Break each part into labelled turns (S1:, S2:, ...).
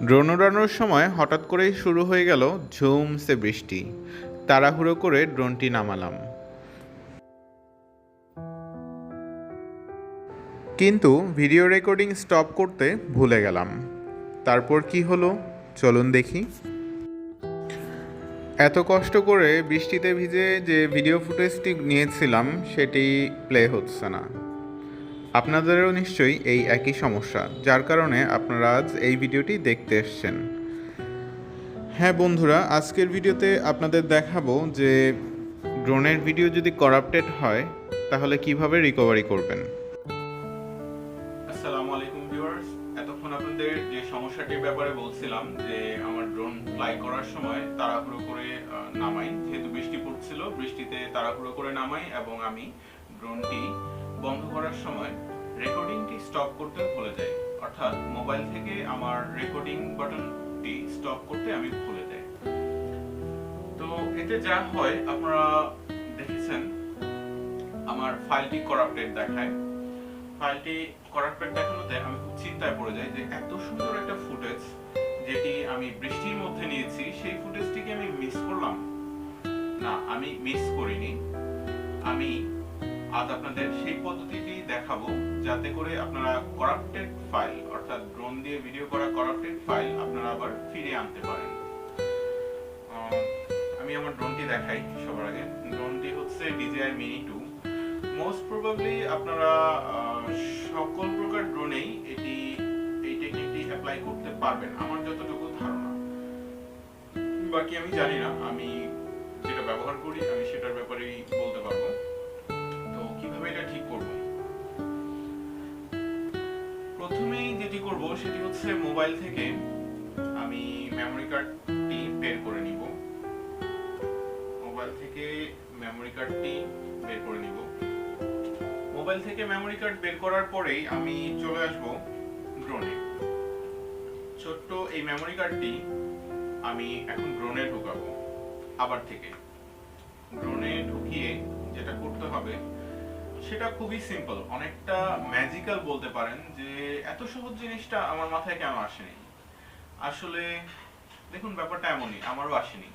S1: Drone ওড়ানোর সময় হঠাৎ করেই শুরু হয়ে গেল ঝুমসে বৃষ্টি। তাড়াহুড়ো করে ড্রোনটি নামালাম, কিন্তু ভিডিও রেকর্ডিং স্টপ করতে ভুলে গেলাম। তারপর কি হলো চলুন দেখি। এত কষ্ট করে বৃষ্টিতে ভিজে যে ভিডিও ফুটেজটি নিয়েছিলাম সেটি প্লে হচ্ছে না। আপনাদেরও নিশ্চয়ই এই একই সমস্যা, যার কারণে আপনারা আজ এই ভিডিওটি দেখতে এসেছেন। হ্যাঁ বন্ধুরা, আজকের ভিডিওতে আপনাদের দেখাবো যে ড্রোনের ভিডিও যদি করাপ্টেড হয় তাহলে কিভাবে রিকভারি করবেন।
S2: আসসালামু আলাইকুম ভিউয়ার্স। এতক্ষণ আপনাদের যে সমস্যাটির ব্যাপারে বলছিলাম যে আমার ড্রোন ফ্লাই করার সময় তাড়াহুড়ো করে নামাই, যেহেতু বৃষ্টি পড়ছিল, বৃষ্টিতে তাড়াহুড়ো করে নামাই এবং আমি ড্রোনটি বন্ধ করার সময় রেকর্ডিংটি স্টপ করতে ভুলে যাই। অর্থাৎ মোবাইল থেকে আমার রেকর্ডিং বাটনটি স্টপ করতে আমি ভুলে যাই। তো এতে যা হয় আপনারা দেখেছেন, আমার ফাইলটি করাপ্টেড দেখায়। ফাইলটি করাপ্টেড দেখানোতে আমি খুব চিন্তায় পড়ে যাই যে এত সুন্দর একটা ফুটেজ যেটি আমি বৃষ্টির মধ্যে নিয়েছি, সেই ফুটেজটিকে আমি মিস করলাম। না, আমি মিস করিনি। আমি আজ আপনাদের সেই পদ্ধতিটি দেখাবো যাতে করে আপনারা করাপ্টেড ফাইল, অর্থাৎ ড্রোন দিয়ে ভিডিও করা করাপ্টেড ফাইল আপনারা আবার ফিরিয়ে আনতে পারেন। আমি আমার ড্রোনটি দেখাই সবার আগে। ড্রোনটি হচ্ছে DJI Mini 2। মোস্ট প্রবাবলি আপনারা সকল প্রকার ড্রোনেই এই টেকনিকটি অ্যাপ্লাই করতে পারবেন, আমার যতটুকু ধারণা। বাকি আমি জানি না, আমি যেটা ব্যবহার করি আমি সেটার ব্যাপারেই বলতে পারবো। তো কিভাবে এটা ঠিক করব? প্রথমেই যেটি করব সেটি হচ্ছে মোবাইল থেকে আমি মেমোরি কার্ডটি বের করে নিব। মোবাইল থেকে মেমোরি কার্ডটি বের করে নিব। মোবাইল থেকে মেমোরি কার্ড বের করার পরেই আমি চলে আসব ড্রোনে। ছোট্ট এই মেমোরি কার্ডটি আমি এখন ড্রোনে ঢুকাবো। আবার থেকে ড্রোনে ঢুকিয়ে যেটা করতে হবে সেটা খুবই সিম্পল, অনেকটা ম্যাজিক্যাল বলতে পারেন। যে এত সহজ জিনিসটা আমার মাথায় কেন আসেনি? আসলে দেখুন, ব্যাপারটা এমনই, আমারও আসেনি।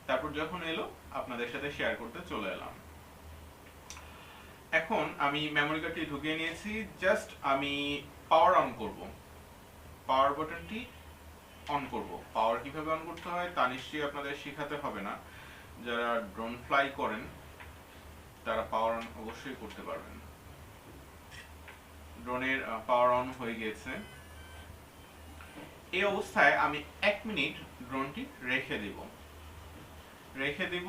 S2: তারপর যখন এলো আপনাদের সাথে শেয়ার করতে চলে এলাম। এখন আমি মেমোরি কার্ডটি ঢুকিয়ে নিয়েছি। জাস্ট আমি পাওয়ার অন করব, পাওয়ার বাটনটি অন করব। পাওয়ার কিভাবে অন করতে হয় তা নিশ্চয়ই আপনাদের শেখাতে হবে না। যারা ড্রোন ফ্লাই করেন তারা পাওয়ার অন অবশ্যই করতে পারবেন। ড্রোনের পাওয়ার অন হয়ে গিয়েছে। এই অবস্থায় আমি 1 মিনিট ড্রোনটি রেখে দেব।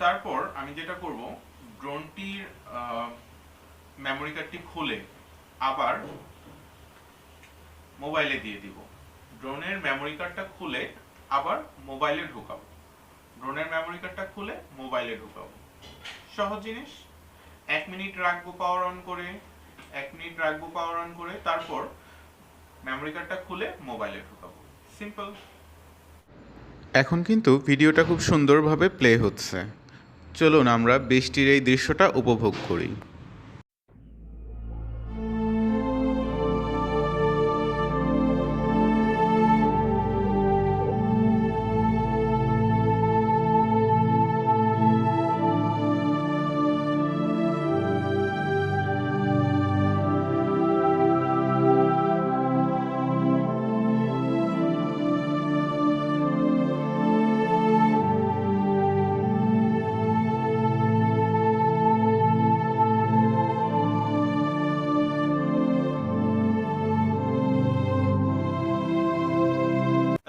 S2: তারপর আমি যেটা করব, ড্রোনটির মেমোরি কার্ডটি খুলে আবার মোবাইলে দিয়ে দিব। ড্রোনের মেমোরি কার্ডটা খুলে আবার মোবাইলে ঢোকাবো। ড্রোনের মেমোরি কার্ডটা খুলে মোবাইলে ঢোকাবো। সহজ জিনিস। 1 মিনিট রাখবো পাওয়ার অন করে, 1 মিনিট রাখবো পাওয়ার অন করে, তারপর মেমোরি কার্ডটা খুলে মোবাইলে ঢোকাবো। সিম্পল।
S1: এখন কিন্তু ভিডিওটা খুব সুন্দরভাবে প্লে হচ্ছে। চলুন আমরা বৃষ্টির এই দৃশ্যটা উপভোগ করি।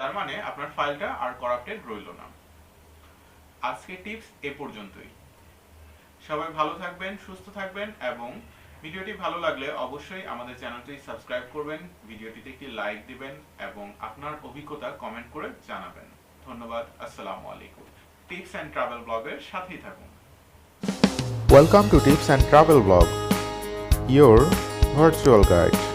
S2: তার মানে আপনার ফাইলটা আর করাপ্টেড রইল না। আজকের টিপস এ পর্যন্তই। সবাই ভালো থাকবেন, সুস্থ থাকবেন এবং ভিডিওটি ভালো লাগলে অবশ্যই আমাদের চ্যানেলটি সাবস্ক্রাইব করবেন, ভিডিওটিতে একটি লাইক দিবেন এবং আপনার অভিজ্ঞতা কমেন্ট করে জানাবেন। ধন্যবাদ। আসসালামু আলাইকুম। টিপস এন্ড ট্রাভেল ব্লগের সাথেই থাকুন।
S1: Welcome to Tips and Travel Blog, your virtual guide.